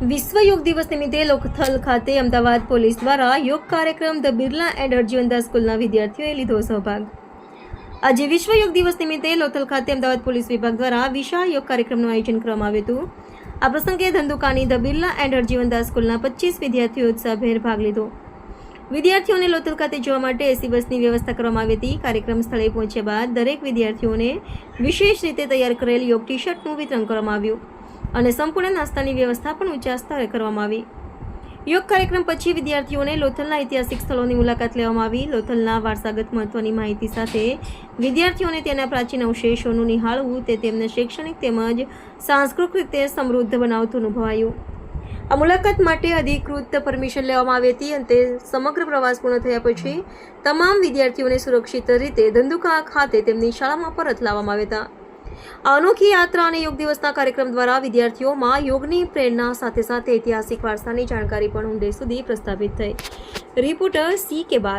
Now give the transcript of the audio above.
વિશ્વ યોગ દિવસ નિમિત્તે લોથલ ખાતે અમદાવાદ પોલીસ દ્વારા યોગ કાર્યક્રમ ધ બિરલા એન્ડ અર્જીવનદાસ સ્કૂલના વિદ્યાર્થીઓએ લીધો સહભાગ। આજે વિશ્વ યોગ દિવસ નિમિત્તે લોથલ ખાતે અમદાવાદ પોલીસ વિભાગ દ્વારા વિશાળ યોગ કાર્યક્રમનું આયોજન કરવામાં આવ્યું હતું। આ પ્રસંગે ધંધુકાની ધ બિરલા એન્ડ અર્જીવનદાસ સ્કૂલના 25 વિદ્યાર્થીઓએ ઉત્સાહભેર ભાગ લીધો। વિદ્યાર્થીઓને લોથલ ખાતે જવા માટે એસી બસની વ્યવસ્થા કરવામાં આવી હતી। કાર્યક્રમ સ્થળે પહોંચ્યા બાદ દરેક વિદ્યાર્થીઓને વિશેષ રીતે તૈયાર કરેલ યોગ ટી શર્ટનું વિતરણ કરવામાં આવ્યું અને સંપૂર્ણ નાસ્તાની વ્યવસ્થા પણ ઊંચા સ્તરે કરવામાં આવી। યોગ કાર્યક્રમ પછી વિદ્યાર્થીઓને લોથલના ઐતિહાસિક સ્થળોની મુલાકાત લેવામાં આવી। લોથલના વારસાગત મહત્વની માહિતી સાથે વિદ્યાર્થીઓને તેના પ્રાચીન અવશેષોનું નિહાળવું તે તેમને શૈક્ષણિક તેમજ સાંસ્કૃતિક રીતે સમૃદ્ધ બનાવતું અનુભવાયું। આ મુલાકાત માટે અધિકૃત પરમિશન લેવામાં આવી હતી અને તે સમગ્ર પ્રવાસ પૂર્ણ થયા પછી તમામ વિદ્યાર્થીઓને સુરક્ષિત રીતે ધંધુકા ખાતે તેમની શાળામાં પરત લાવવામાં આવ્યા હતા। આ અનોખી યાત્રા અને યોગ દિવસના કાર્યક્રમ દ્વારા વિદ્યાર્થીઓમાં યોગની પ્રેરણા સાથે સાથે ઐતિહાસિક વારસાની જાણકારી પણ ઊંડે સુધી પ્રસ્થાપિત થઈ। Reporter C.K. બારડ।